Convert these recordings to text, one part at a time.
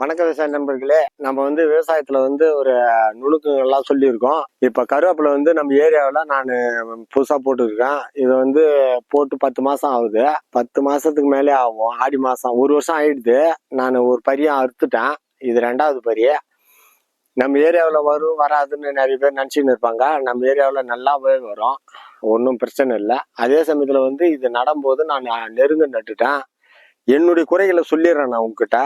வணக்க விவசாய நண்பர்களே, நம்ம விவசாயத்துல ஒரு நுணுக்கங்கள்லாம் சொல்லியிருக்கோம். இப்ப கருவேப்பிலை நம்ம ஏரியாவில் நான் புதுசா போட்டுருக்கேன். இது போட்டு 10 மாசம் ஆகுது. 10 மாசத்துக்கு மேலே ஆகும். ஆடி மாசம் 1 வருஷம் ஆயிடுது. நான் ஒரு பரியை அறுத்துட்டேன். இது 2வது பரி. நம்ம ஏரியாவில் வரும் வராதுன்னு நிறைய பேர் நினச்சின்னு இருப்பாங்க. நம்ம ஏரியாவில் நல்லாவே வரும், ஒன்றும் பிரச்சனை இல்லை. அதே சமயத்தில் இது நடும்போது நான் நெருங்க நட்டுட்டேன். என்னுடைய குறைகளை சொல்லிடுறேன் நான் உங்ககிட்ட.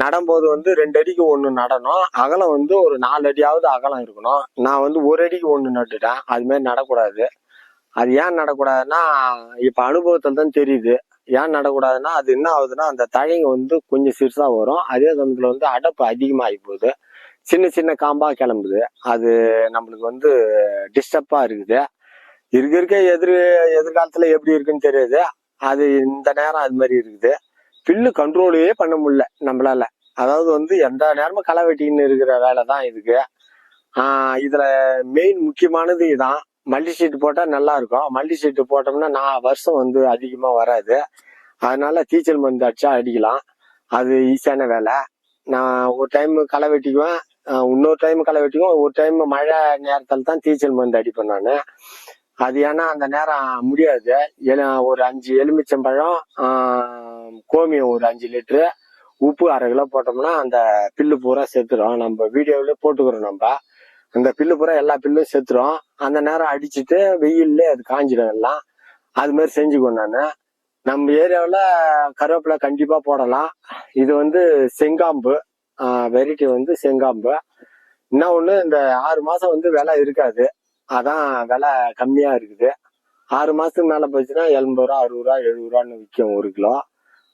நடும்போது 2 அடிக்கு 1 நடணும். அகலம் ஒரு 4 அடியாவது அகலம் இருக்கணும். நான் 1 அடிக்கு 1 நட்டுட்டேன். அது மாதிரி நடக்கூடாது. அது ஏன் நடக்கூடாதுன்னா, இப்ப அனுபவத்தில் தான் தெரியுது. ஏன் நடக்கூடாதுன்னா, அது என்ன ஆகுதுன்னா, அந்த தழைங்க கொஞ்சம் சிறுசா வரும். அதே சமயத்துல அடப்பு அதிகமாகி போகுது. சின்ன சின்ன காம்பா கிளம்புது. அது நம்மளுக்கு டிஸ்டர்பா இருக்குது. இருக்க எதிர்காலத்துல எப்படி இருக்குன்னு தெரியுது. அது இந்த நேரம் அது மாதிரி இருக்குது. பில்லு கண்ட்ரோலே பண்ண முடியல நம்மளால. அதாவது எந்த நேரமும் களை வெட்டின்னு இருக்கிற வேலை தான் இதுக்கு. இதுல மெயின் முக்கியமானது இதான். மல்டி ஷீட் போட்டா நல்லா இருக்கும். மல்டி ஷீட் போட்டோம்னா வருஷம் அதிகமா வராது. அதனால தீச்சல் மருந்து அடிச்சா அடிக்கலாம். அது ஈஸியான வேலை. நான் ஒரு டைம் களை வெட்டிக்குவேன், இன்னொரு டைம் களை வெட்டிக்குவேன். ஒரு டைம் மழை நேரத்தில் தான் தீச்சல் மருந்து அடிப்பேன் நான். அது ஏன்னா அந்த நேரம் முடியாது. ஒரு 5 எலுமிச்சம்பழம், கோமியம் ஒரு 5 லிட்டரு, உப்பு 1/2 கிலோ போட்டோம்னா அந்த பில்லு பூரா செத்துரும். நம்ம வீடியோவிலே போட்டுக்கிறோம். நம்ம அந்த பில்லு பூரா எல்லா பில்லும் செத்துரும். அந்த நேரம் அடிச்சுட்டு வெயில்ல அது காஞ்சிடும் எல்லாம். அது மாதிரி செஞ்சுக்குவேன் நான். நம்ம ஏரியாவில் கருவேப்பிலை கண்டிப்பா போடலாம். இது செங்காம்பு வெரைட்டி, செங்காம்பு. என்ன ஒண்ணு, இந்த 6 மாசம் விலை இருக்காது. அதான் விலை கம்மியா இருக்குது. 6 மாசத்துக்கு மேல போச்சுன்னா 80 ரூபா, 60 ரூபா, 70 ரூபான்னு விற்கும் 1 கிலோ.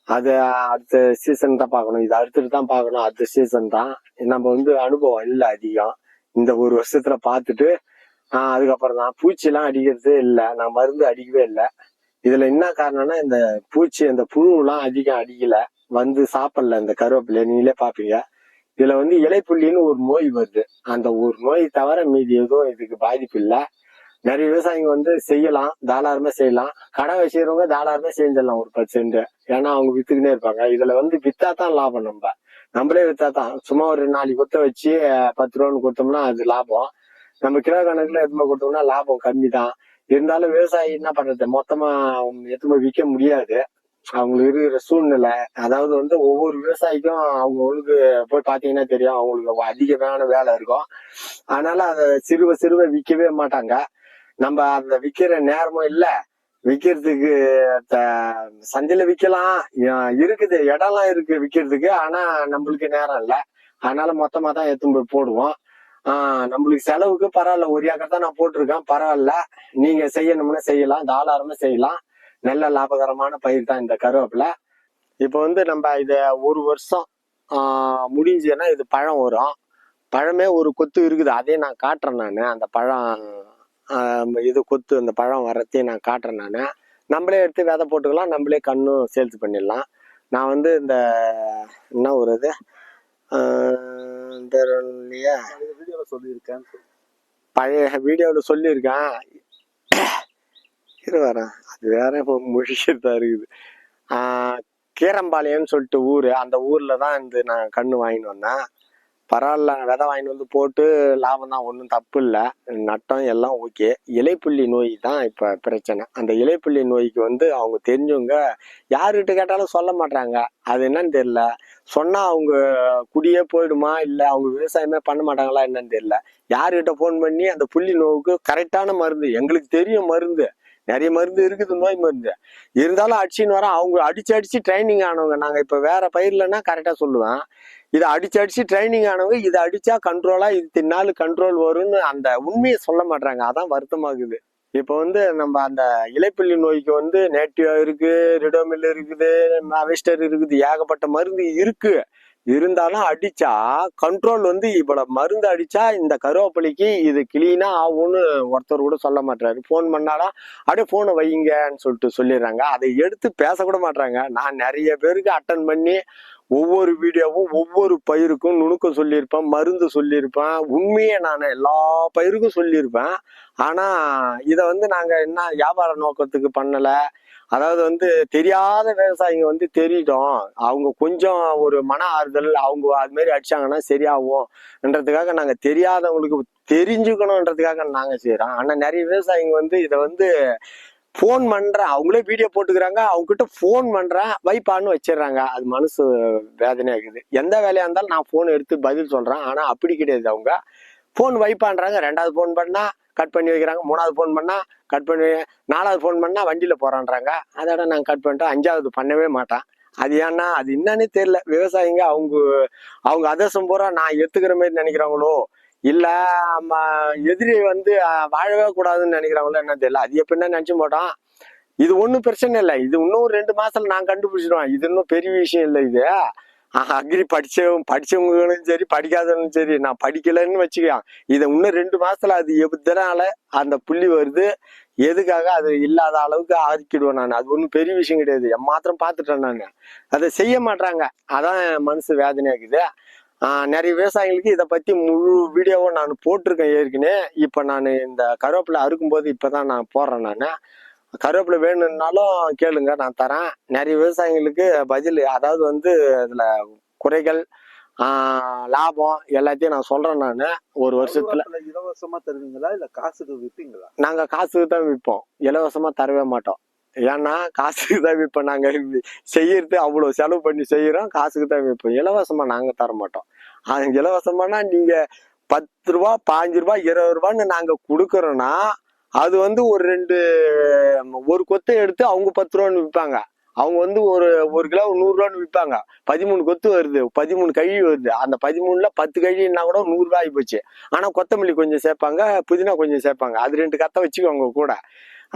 அது அடுத்த சீசன் தான் பார்க்கணும். இது அறுத்துட்டு தான் பார்க்கணும். அடுத்த சீசன் தான். நம்ம அனுபவம் இல்லை அதிகம். இந்த 1 வருஷத்துல பார்த்துட்டு அதுக்கப்புறம் தான் பூச்சிலாம் அடிக்கிறதே இல்லை. நான் மருந்து அடிக்கவே இல்லை. இதுல என்ன காரணம்னா, இந்த பூச்சி அந்த புழுலாம் அதிகம் அடிக்கல, சாப்பிடல இந்த கருவேப்பிலையை. நீங்களே பாப்பீங்க. இதுல இலைப்புள்ளின்னு ஒரு நோய் வருது. அந்த ஒரு நோய் தவிர மீதி எதுவும் இதுக்கு பாதிப்பு இல்லை. நிறைய விவசாயிங்க செய்யலாம், தாராளமா செய்யலாம். கடை வச்சுக்கிறவங்க தாராளமா செஞ்சிடலாம் ஒரு 10 சென்ட். ஏன்னா அவங்க வித்துக்கினே இருப்பாங்க. இதுல வித்தாதான் லாபம். நம்மளே வித்தாதான். சும்மா ஒரு 4 கொத்தை வச்சு 10 ரூபான்னு கொடுத்தோம்னா அது லாபம். நம்ம கிலோ கணக்குல எதுவுமே கொடுத்தோம்னா லாபம் கம்மி தான். இருந்தாலும் விவசாயி என்ன பண்றது, மொத்தமா எதுவுமே விற்க முடியாது. அவங்களுக்கு இருக்கிற சூழ்நிலை. அதாவது ஒவ்வொரு விவசாயிக்கும் அவங்களுக்கு போய் பாத்தீங்கன்னா தெரியும், அவங்களுக்கு அதிகமான வேலை இருக்கும். அதனால அதை சிறுவ விற்கவே மாட்டாங்க. நம்ம அந்த விற்கிற நேரமும் இல்ல. விற்கிறதுக்கு சந்தையில விற்கலாம், இருக்குது, இடம்லாம் இருக்கு விற்கிறதுக்கு. ஆனா நம்மளுக்கு நேரம் இல்லை. அதனால மொத்தமா தான் எடுத்துன்னு போய் போடுவோம். நம்மளுக்கு செலவுக்கு பரவாயில்ல. 1 ஏக்கர் தான் நான் போட்டிருக்கேன், பரவாயில்ல. நீங்க செய்யணும்னா செய்யலாம், தாராளமா செய்யலாம். நல்ல லாபகரமான பயிர் தான் இந்த கருவேப்பிலை. இப்போ நம்ம இத 1 வருஷம் முடிஞ்சுன்னா இது பழம் வரும். பழமே ஒரு கொத்து இருக்குது. அதையும் நான் காட்டுறேன். நான் அந்த பழம் இது கொத்து, அந்த பழம் வரத்தையும் நான் காட்டுறேன். நான் நம்மளே எடுத்து விதை போட்டுக்கலாம், நம்மளே கண்ணும் சேல்ஸ் பண்ணிடலாம். நான் இந்த என்ன ஒரு இது சொல்லியிருக்கேன், பழைய வீடியோவில் சொல்லியிருக்கேன். வரேன், அது வேற முடிக்கிறதா இருக்குது. கீரம்பாளையம்னு சொல்லிட்டு ஊரு. அந்த ஊர்ல தான் நான் கண்ணு வாங்கிட்டு வந்தேன். பரவாயில்ல, விதை வாங்கிட்டு போட்டு லாபம் தான், ஒன்றும் தப்பு இல்லை. நட்டம் எல்லாம் ஓகே. இலைப்புள்ளி நோய் தான் இப்ப பிரச்சனை. அந்த இலைப்புள்ளி நோய்க்கு அவங்க தெரிஞ்சவங்க யாருகிட்ட கேட்டாலும் சொல்ல மாட்டாங்க. அது என்னன்னு தெரியல. சொன்னா அவங்க குடியே போயிடுமா, இல்ல அவங்க விவசாயமே பண்ண மாட்டாங்களா என்னன்னு தெரியல. யாருகிட்ட போன் பண்ணி அந்த புள்ளி நோவுக்கு கரெக்டான மருந்து, எங்களுக்கு தெரியும் மருந்து, நிறைய மருந்து இருக்குது, நோய் மருந்து. இருந்தாலும் அடிச்சுன்னு வர, அவங்க அடிச்சு ட்ரைனிங் ஆனவங்க. நாங்க இப்ப வேற பயிர்லன்னா கரெக்டா சொல்லுவேன். இதை அடிச்சு ட்ரைனிங் ஆனவங்க இதை அடிச்சா கண்ட்ரோலா, இது தின்னாலும் கண்ட்ரோல் வரும்னு அந்த உண்மையை சொல்ல மாட்டாங்க. அதான் வருத்தமாகுது. இப்போ நம்ம அந்த இலைப்புள்ளி நோய்க்கு நேட்டிவா இருக்கு, ரிடோமில் இருக்குது, அவிஸ்டர் இருக்குது, ஏகப்பட்ட மருந்து இருக்கு. இருந்தாலும் அடிச்சா கண்ட்ரோல் இவ்வளவு மருந்து அடிச்சா இந்த கருவேப்பிலைக்கு இது கிளீனா ஆகும்னு ஒருத்தர் கூட சொல்ல மாட்டாரு. போன் பண்ணாலும் அப்படியே போனை வைங்கன்னு சொல்லிடுறாங்க. அதை எடுத்து பேசக்கூட மாட்டாங்க. நான் நிறைய பேருக்கு அட்டன் பண்ணி ஒவ்வொரு வீடியோவும் ஒவ்வொரு பயிருக்கும் நுணுக்கம் சொல்லியிருப்பேன், மருந்து சொல்லியிருப்பேன். உண்மையே நான் எல்லா பயிருக்கும் சொல்லியிருப்பேன். ஆனா இதை நாங்க என்ன வியாபார நோக்கத்துக்கு பண்ணல, அதாவது வந்து தெரியாத விவசாயிங்க வந்து தெரியட்டும், அவங்க கொஞ்சம் ஒரு மன ஆறுதல், அவங்க அது மாதிரி அடிச்சாங்கன்னா சரியாகும்ன்றதுக்காக நாங்க தெரியாதவங்களுக்கு தெரிஞ்சுக்கணுன்றதுக்காக நாங்க செய்யறோம். ஆனா நிறைய விவசாயிங்க வந்து இதை வந்து போன் பண்றேன், அவங்களே வீடியோ போட்டுக்கிறாங்க, அவங்க கிட்ட போன் பண்றேன் வைப்பான்னு வச்சிடுறாங்க. அது மனசு வேதனையா இருக்குது. எந்த வேலையா இருந்தாலும் நான் போன் எடுத்து பதில் சொல்றேன். ஆனா அப்படி கிடையாது. அவங்க போன் வைப்பான்றாங்க, 2வது போன் பண்ணா கட் பண்ணி வைக்கிறாங்க, 3வது போன் பண்ணா கட் பண்ணி, 4வது போன் பண்ணா வண்டியில போறான்றாங்க. அதோட நான் கட் பண்ணிட்டேன், 5வது பண்ணவே மாட்டேன். அது ஏன்னா அது என்னன்னே தெரியல. விவசாயிங்க அவங்க அவங்க அதர்சம் பூரா நான் எடுத்துக்கிற மாதிரி நினைக்கிறாங்களோ, இல்ல எதிரி வந்து வாழவே கூடாதுன்னு நினைக்கிறாங்களோ என்ன தெரியல. அது எப்படின்னா நினைச்சு போட்டோம். இது ஒண்ணும் பிரச்சனை இல்லை, இது இன்னும் 2 மாசத்துல நான் கண்டுபிடிச்சிடுவேன். இது இன்னும் பெரிய விஷயம் இல்லை. இது அக்ரி படிச்சவங்களும் சரி படிக்காதவங்களும் சரி, நான் படிக்கலன்னு வச்சுக்கலாம். இதை இன்னும் 2 மாசத்துல அது எதனால அந்த புள்ளி வருது, எதுக்காக அது இல்லாத அளவுக்கு ஆக்கிடுவேன் நான். அது ஒன்றும் பெரிய விஷயம் கிடையாது. மாத்திரம் பார்த்துட்டேன் நான். அதை செய்ய மாட்டாங்க. அதான் மனசு வேதனையாக்குது. நிறைய விவசாயிகளுக்கு இதை பத்தி முழு வீடியோவும் நான் போட்டிருக்கேன் ஏற்கனவே. இப்ப நான் இந்த கருவேப்பிலை அறுக்கும்போது இப்பதான் நான் போடுறேன். நான் கருவேப்பிலை வேணும்னாலும் கேளுங்க, நான் தரேன். நிறைய விவசாயிகளுக்கு பதில், அதாவது வந்து அதுல குறைகள் லாபம் எல்லாத்தையும் நான் சொல்றேன். நான் ஒரு வருஷத்துல இலவசமா தருவீங்களா இல்ல காசுக்கு விற்பீங்களா? நாங்க காசுக்கு தான் விற்போம், இலவசமா தரவே மாட்டோம். ஏன்னா காசுக்கு தான் விற்போம். நாங்க செய்யறது அவ்வளவு செலவு பண்ணி செய்யறோம், காசுக்கு தான் விற்போம். இலவசமா நாங்க தர மாட்டோம். அது இலவசமானா நீங்க 10 ரூபா 5 ரூபா 20 ரூபான்னு நாங்க கொடுக்கறோம்னா, அது வந்து ஒரு கொத்தை எடுத்து அவங்க 10 ரூபான்னு விற்பாங்க. அவங்க வந்து ஒரு கிலோ 100 ரூபான்னு விற்பாங்க. 13 கொத்து வருது, 13 கழி வருது. அந்த 13ல 10 கழின்னா கூட 100 ரூபாய் ஆகி போச்சு. ஆனா கொத்தமல்லி கொஞ்சம் சேர்ப்பாங்க, புதினா கொஞ்சம் சேர்ப்பாங்க. அது 2 கத்தை வச்சுக்கோங்க கூட.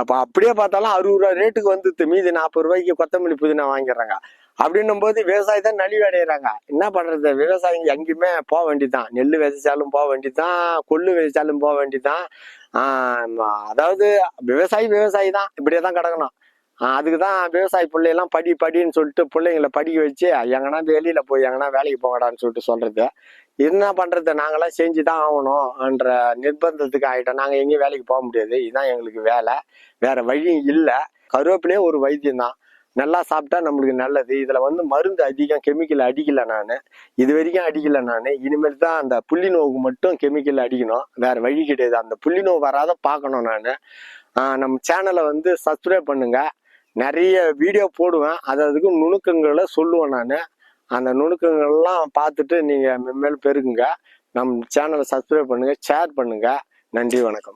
அப்ப அப்படியே பார்த்தாலும் 60 ரூபாய் ரேட்டுக்கு வந்து மீதி 40 ரூபாய்க்கு கொத்தமல்லி புதினா வாங்கிடுறாங்க. அப்படின்னும் போது விவசாயி தான் நலிவு அடைகிறாங்க. என்ன பண்றது, விவசாயிங்க எங்கேயுமே போக வேண்டியதான். நெல் விதைச்சாலும் போக வேண்டியதான், கொள்ளு விதைச்சாலும் போக வேண்டியதான். அதாவது விவசாயி தான், இப்படியே தான் கிடக்கணும். அதுக்குதான் விவசாயி பிள்ளையெல்லாம் படின்னு சொல்லிட்டு பிள்ளைங்களை படிக்க வச்சு எங்கன்னா வெளியில போய் எங்கன்னா வேலைக்கு போங்கடான்னு சொல்றது. என்ன பண்றது, நாங்களாம் செஞ்சுதான் ஆகணும்ன்ற நிர்பந்தத்துக்கு ஆயிட்டோம். நாங்க எங்கேயும் வேலைக்கு போக முடியாது, இதுதான் எங்களுக்கு வேலை, வேற வழி இல்லை. கருவேப்பிலையே ஒரு வைத்தியம் தான், நல்லா சாப்பிட்டா நம்மளுக்கு நல்லது. இதுல வந்து மருந்து அதிகம் கெமிக்கல் அடிக்கல நான், இது வரைக்கும் அடிக்கல நான். இனிமேல் தான் அந்த புள்ளி நோவுக்கு மட்டும் கெமிக்கல் அடிக்கணும், வேற வழி கிடையாது. அந்த புள்ளி நோவு வராத பார்க்கணும் நான். நம்ம சேனலை வந்து சப்ஸ்கிரைப் பண்ணுங்க, நிறைய வீடியோ போடுவேன், அதுக்கு நுணுக்கங்களை சொல்லுவேன் நான். அந்த நுணுக்கங்கள்லாம் பார்த்துட்டு நீங்க மென்மேலும் பெருகுங்க. நம்ம சேனலை சப்ஸ்கிரைப் பண்ணுங்க, ஷேர் பண்ணுங்க. நன்றி, வணக்கம்.